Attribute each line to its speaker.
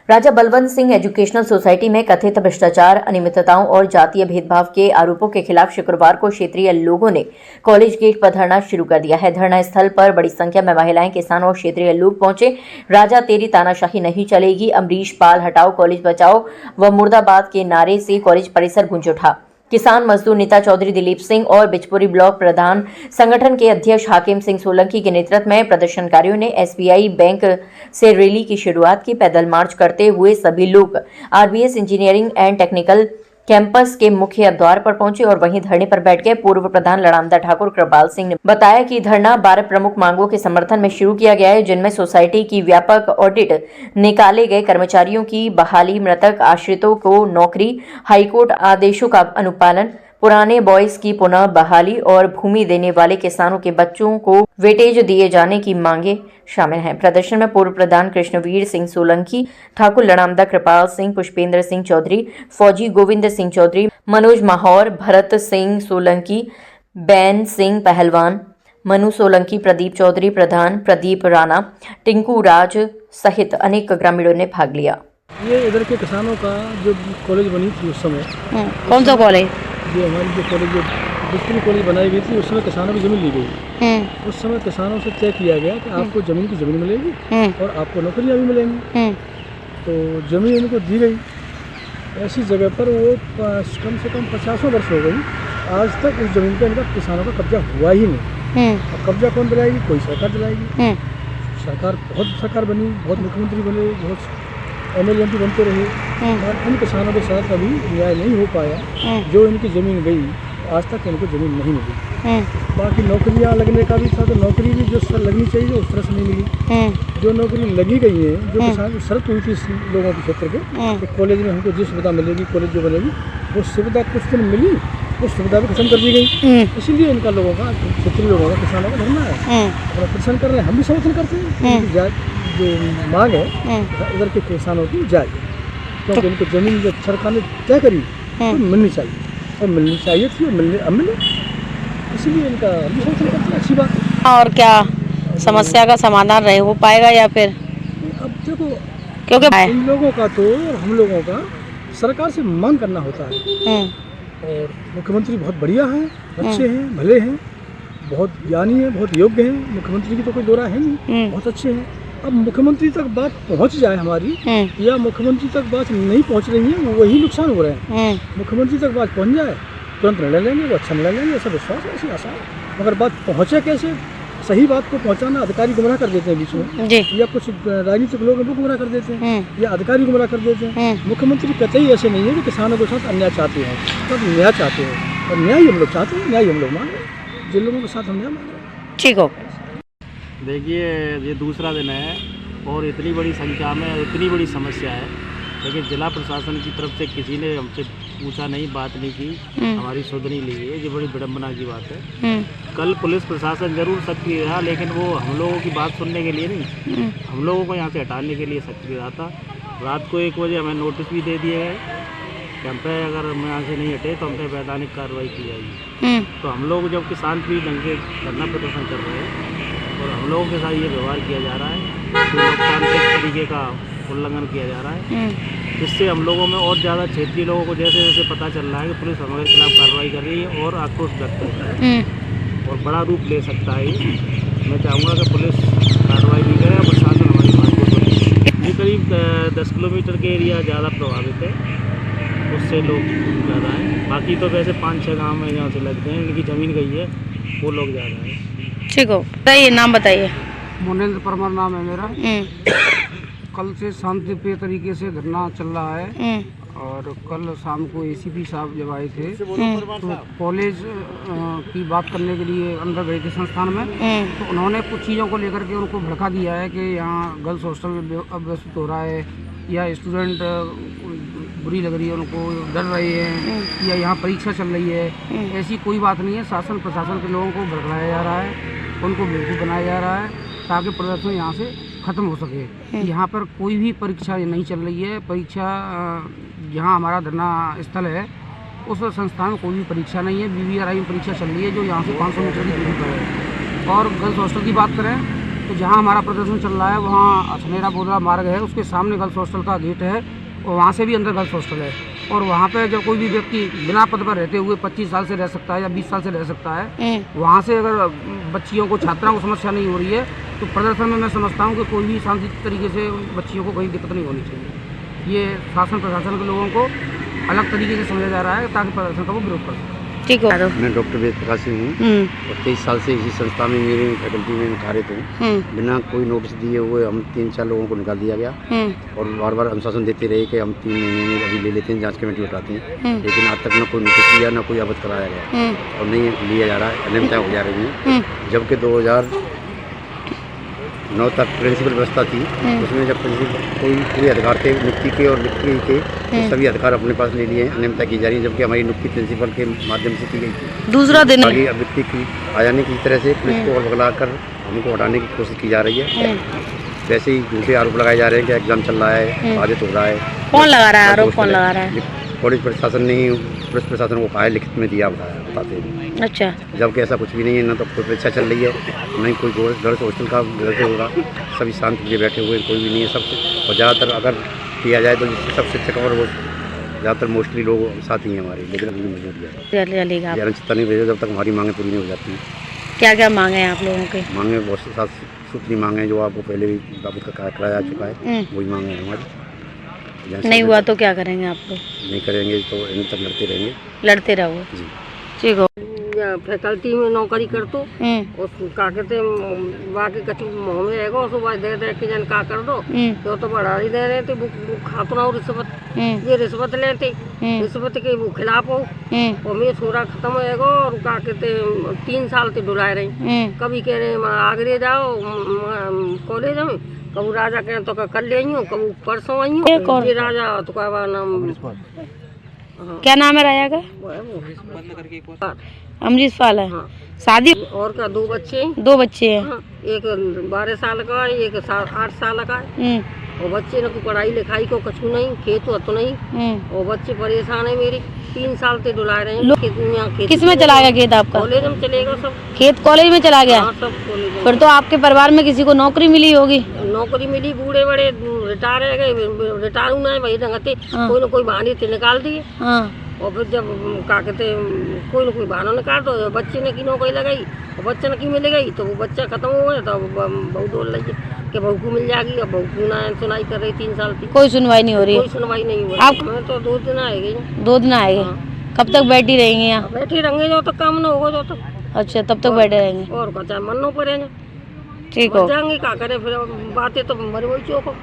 Speaker 1: राजा Balwant Singh educational society में कथित भ्रष्टाचार, अनियमितताओं और जातीय भेदभाव के आरोपों के खिलाफ शुक्रवार को क्षेत्रीय लोगों ने कॉलेज गेट पर धरना शुरू कर दिया है। धरना स्थल पर बड़ी संख्या में महिलाएं, किसान और क्षेत्रीय लोग पहुंचे। राजा तेरी तानाशाही नहीं चलेगी, अमरीश पाल हटाओ, कॉलेज बचाओ व मुर्दाबाद के नारे से कॉलेज परिसर गूंज उठा। किसान मजदूर नेता चौधरी दिलीप सिंह और बिचपुरी ब्लॉक प्रधान संगठन के अध्यक्ष हाकिम सिंह सोलंकी के नेतृत्व में प्रदर्शनकारियों ने एसबीआई बैंक से रैली की शुरुआत की। पैदल मार्च करते हुए सभी लोग RBS engineering and technical campus के मुख्य द्वार पर पहुंचे और वहीं धरने पर बैठ गए। पूर्व प्रधान लड़ामदा ठाकुर कृपाल सिंह ने बताया कि धरना 12 प्रमुख मांगों के समर्थन में शुरू किया गया है, जिनमें सोसाइटी की व्यापक ऑडिट, निकाले गए कर्मचारियों की बहाली, मृतक आश्रितों को नौकरी, हाईकोर्ट आदेशों का अनुपालन, पुराने बॉयज की पुनः बहाली और भूमि देने वाले किसानों के बच्चों को वेटेज दिए जाने की मांगे शामिल हैं। प्रदर्शन में पूर्व प्रधान कृष्णवीर सिंह सोलंकी, ठाकुर लड़ामदा कृपाल सिंह, पुष्पेंद्र सिंह चौधरी, फौजी गोविंद सिंह चौधरी, मनोज माहौर, भरत सिंह सोलंकी, बैन सिंह पहलवान, मनु सोलंकी, प्रदीप चौधरी प्रधान, प्रदीप राणा, टिंकू राज सहित अनेक ग्रामीणों ने भाग लिया।
Speaker 2: ये इधर के किसानों का जो कॉलेज बनी थी उस समय,
Speaker 3: कौन सा कॉलेज?
Speaker 2: ये हमारी जो कॉलेज बिचपुरी कॉलेज बनाई गई थी, उस समय किसानों की ज़मीन ली गई। उस समय किसानों से तय किया गया कि आपको ज़मीन की ज़मीन मिलेगी और आपको नौकरियाँ भी मिलेंगी। तो ज़मीन इनको दी गई ऐसी जगह पर, वो कम से कम 50 वर्ष हो गई, आज तक उस ज़मीन पर इनका किसानों का कब्जा हुआ ही नहीं। अब कब्जा कौन दिलाएगी? कोई सरकार दिलाएगी। सरकार बहुत सरकार बनी, बहुत मुख्यमंत्री बने, बहुत एमएलए बनते रहे, और इन किसानों के साथ कभी न्याय नहीं हो पाया। जो इनकी ज़मीन गई, आज तक इनको ज़मीन नहीं मिली। बाकी नौकरियां लगने का भी था, तो नौकरी भी जो लगनी चाहिए उस तरह से नहीं मिली। जो नौकरी लगी गई है, जो किसान शर्त हुई थी लोगों के क्षेत्र के कॉलेज में हमको जो सुविधा मिलेगी, कॉलेज जो बनेगी, वो सुविधा कुछ दिन मिली, उस सुविधा भी खत्म कर दी गई। इसीलिए इनका लोगों का, क्षेत्रीय लोगों का, किसानों का धरना है। अपना प्रदर्शन कर रहे हैं, हम भी समर्थन करते हैं। जो मांग है इधर के किसानों की जाए, क्योंकि इनको ज़मीन जब सरकार ने तय करी तो मिलनी चाहिए, और मिलनी चाहिए थी, और मिले, इसीलिए इनका हम समर्थन करते हैं। अच्छी बात है।
Speaker 3: और क्या समस्या का समाधान रहे हो पाएगा या फिर?
Speaker 2: अब देखो,
Speaker 3: क्योंकि
Speaker 2: इन लोगों का तो और हम लोगों का सरकार से मांग करना होता है। और मुख्यमंत्री बहुत बढ़िया हैं, अच्छे हैं, भले हैं, बहुत ज्ञानी हैं, बहुत योग्य हैं। मुख्यमंत्री की तो कोई दो राय है नहीं, बहुत अच्छे हैं। अब मुख्यमंत्री तक बात पहुंच जाए हमारी, या मुख्यमंत्री तक बात नहीं पहुंच रही है, वही नुकसान हो रहे हैं। मुख्यमंत्री तक बात पहुंच जाए, तुरंत निर्णय लेंगे, वो अच्छा निर्णय लेंगे, ऐसा विश्वास है, ऐसी आशा है। मगर बात पहुंचे कैसे? सही बात को पहुंचाना, अधिकारी गुमराह कर देते हैं बीच में, या कुछ राजनीतिक लोग इनको गुमराह कर देते हैं, या अधिकारी गुमराह कर देते हैं। मुख्यमंत्री कतई ऐसे नहीं है कि किसानों के साथ अन्याय चाहते हैं, सब न्याय चाहते हैं, और न्याय हम लोग चाहते हैं, न्याय हम लोग मांग रहे हैं, जिन लोगों के साथ हम न्याय मांग रहे हैं।
Speaker 3: ठीक हो।
Speaker 4: देखिए, ये दूसरा दिन है और इतनी बड़ी संख्या में इतनी बड़ी समस्या है, लेकिन जिला प्रशासन की तरफ से किसी ने हमसे पूछा नहीं, बात नहीं की, हमारी सुध नहीं ली है। ये बड़ी विडम्बना की बात है। कल पुलिस प्रशासन जरूर सक्रिय रहा, लेकिन वो हम लोगों की बात सुनने के लिए नहीं, हम लोगों को यहाँ से हटाने के लिए सक्रिय रहा था। रात को 1 बजे हमें नोटिस भी दे दिए गए कि हम पे अगर हम यहाँ से नहीं हटे तो हम पे वैधानिक कार्रवाई की जाएगी। तो हम लोग जब कि शांति ढंग से धरना प्रदर्शन कर रहे हैं और हम लोगों के साथ ये व्यवहार किया जा रहा है, तो लोकतांत्रिक तरीके का उल्लंघन किया जा रहा है, जिससे हम लोगों में और ज़्यादा क्षेत्रीय लोगों को जैसे जैसे पता चल रहा है कि पुलिस हमारे खिलाफ कार्रवाई कर रही है और आक्रोश व्यक्त कर रहा है, और बड़ा रूप ले सकता है। मैं चाहूँगा कि पुलिस कार्रवाई भी करे और प्रशासन हमारी बात को सुने। ये करीब 10 किलोमीटर के एरिया ज़्यादा प्रभावित है, उससे लोग ज़्यादा हैं। बाकी तो वैसे 5-6 गाँव में यहाँ से लगते हैं, इनकी ज़मीन गई है, वो लोग ज़्यादा हैं।
Speaker 3: ठीक हो, बताइए, नाम बताइए।
Speaker 5: मोनेन्द्र परमार नाम है मेरा। कल से शांतिप्रिय तरीके से धरना चल रहा है, और कल शाम को एसीपी साहब जब आए थे तो कॉलेज की बात करने के लिए अंदर गए थे संस्थान में, तो उन्होंने कुछ चीज़ों को लेकर के उनको भड़का दिया है कि यहाँ गर्ल्स हॉस्टल अव्यवस्थित हो रहा है, या स्टूडेंट बुरी लग रही है, उनको डर रहे हैं, या यहाँ परीक्षा चल रही है। ऐसी कोई बात नहीं है। शासन प्रशासन के लोगों को भड़काया जा रहा है, उनको बेवकूफ़ बनाया जा रहा है, ताकि प्रदर्शन यहाँ से ख़त्म हो सके। यहाँ पर कोई भी परीक्षा नहीं चल रही है। परीक्षा जहाँ हमारा धरना स्थल है उस संस्थान में कोई भी परीक्षा नहीं है। BVRI में परीक्षा चल रही है, जो यहाँ से 500 मीटर की दूरी पर है। और गर्ल्स हॉस्टल की बात करें तो जहाँ हमारा प्रदर्शन चल रहा है वहाँ अछनेरा बोदरा मार्ग है, उसके सामने गर्ल्स हॉस्टल का गेट है और वहाँ से भी अंदर गर्ल्स हॉस्टल है। और वहाँ पे जब कोई भी व्यक्ति बिना पद पर रहते हुए 25 साल से रह सकता है या 20 साल से रह सकता है, वहाँ से अगर बच्चियों को, छात्राओं को समस्या नहीं हो रही है तो प्रदर्शन में मैं समझता हूँ कि कोई भी शांतियुक्त तरीके से बच्चियों को कोई दिक्कत नहीं होनी चाहिए। ये शासन प्रशासन के लोगों को अलग तरीके से समझा जा रहा है ताकि प्रदर्शन का वो विरोध कर सकें।
Speaker 3: ठीक हो।
Speaker 6: मैं डॉक्टर वेद प्रकाश सिंह हूँ और 23 साल से इसी संस्था में मेरी फैकल्टी में कार्यरत हूँ। बिना कोई नोटिस दिए हुए हम 3-4 लोगों को निकाल दिया गया और बार बार अनुशासन देते रहे कि हम 3 महीने में अभी ले लेते हैं, जांच कमेटी उठाते हैं, लेकिन आज तक न कोई नोटिस दिया न कोई अवगत कराया गया और नहीं लिया जा रहा है, अनियमितता हो जा रही है। जबकि 2009 तक प्रिंसिपल व्यवस्था थी, उसमें जब प्रिंसिपल कोई पूरे अधिकार थे नियुक्ति के और नियुक्ति के, तो सभी अधिकार अपने पास ले लिए, अनियमितता की जा रही है, जबकि हमारी नियुक्ति प्रिंसिपल के माध्यम से की गई थी।
Speaker 3: दूसरा दिन है।
Speaker 6: आगे व्यक्ति की आ जाने की तरह से पुलिस को बगला कर हमको हटाने की कोशिश की जा रही है। वैसे ही झूठे आरोप लगाए जा रहे हैं कि एग्जाम चल रहा है, बाधित हो रहा है।
Speaker 3: कौन लगा रहा है आरोप, कौन लगा रहा है?
Speaker 6: कॉलेज प्रशासन ने ही पुलिस प्रशासन को कहा है, लिखित में दिया बताते हैं।
Speaker 3: अच्छा,
Speaker 6: जबकि ऐसा कुछ भी नहीं है, ना तो कोई परीक्षा चल रही है, नहीं कोई गर्ल्स हॉस्टल का घर से होगा, सभी शांत लिए बैठे हुए, कोई भी नहीं है सबसे। और ज़्यादातर अगर किया जाए तो सब शिक्षक और वो ज़्यादातर मोस्टली लोग साथ ही हैं हमारे, लेकिन अभी मजबूरी है,
Speaker 3: चलेगा।
Speaker 6: अनिश्चितता नहीं भेजा जब तक हमारी मांगें पूरी नहीं हो जाती।
Speaker 3: क्या क्या मांगे हैं आप लोगों के?
Speaker 6: मांगे बहुत से 7 सूत्री मांगे हैं जो आपको पहले भी बाबत का कराया जा चुका है, वही मांगे हैं हमारी।
Speaker 3: नहीं हुआ तो क्या करेंगे आप लोग?
Speaker 6: नहीं करेंगे तो इन तक लड़ते रहेंगे।
Speaker 3: लड़ते रहो
Speaker 6: जी
Speaker 3: ठीक हो।
Speaker 7: फैकल्टी में नौकरी करतो और का कहते बाकी कछु मोहम्मद है गो सुबह दे दे के जन का कर दो तो बढ़ा ही दे रहे थे वो खातो ना रिश्वत ये रिश्वत लेते रिश्वत के वो खिलाफ हो और मैं छोरा खत्म है गो और का कहते 3 साल से डुलाए रहे। कभी कह रहे आगरे जाओ कॉलेज में, कभी राजा कह तो कल ले आई हूँ, कभी परसों आई हूँ। ये राजा तो का नाम
Speaker 3: क्या नाम है राजा का? अमरीश पाल है।
Speaker 7: हाँ।
Speaker 3: शादी
Speaker 7: और का 2 बच्चे हैं।
Speaker 3: 2 बच्चे हैं।
Speaker 7: हाँ, एक 12 साल का है, एक 8 साल का है। और बच्चे ने पढ़ाई लिखाई को कछु नहीं, खेत तो नहीं। और बच्चे परेशान है मेरे, 3 साल से डुला रहे हैं।
Speaker 3: किस में चला गया खेत आपका?
Speaker 7: कॉलेज में चलेगा सब।
Speaker 3: खेत कॉलेज में चला गया?
Speaker 7: हाँ, सब कॉलेज में।
Speaker 3: फिर तो आपके परिवार में किसी को नौकरी मिली होगी?
Speaker 7: नौकरी मिली, बूढ़े बड़े रिटायर है गए, रिटायर होना है भाई ढंगते कोई ना कोई बहाने से निकाल दिए। और फिर जब क्या कहते कोई ना कोई बहाना निकाल दो, बच्चे ने की नौकरी लगाई और बच्चे ने की मिल गई तो वो बच्चा खत्म हो गया, तो बहू डोल लगी कि बहू को मिल जाएगी। अब बहू को ना सुनाई कर रही 3 साल की,
Speaker 3: कोई सुनवाई नहीं हो रही?
Speaker 7: कोई सुनवाई नहीं हो रही।
Speaker 3: आप
Speaker 7: मैं तो 2 दिन आएगी।
Speaker 3: 2 दिन आएंगे? कब तक बैठी रहेंगी यहाँ?
Speaker 7: बैठी रहेंगे जो तक काम ना होगा जो तक।
Speaker 3: अच्छा, तब तक बैठे रहेंगे।
Speaker 7: और चाहे मरना पड़ेगा,
Speaker 3: ठीक हो।
Speaker 7: जाएंगे क्या करे फिर, बातें तो मरे वही चौक।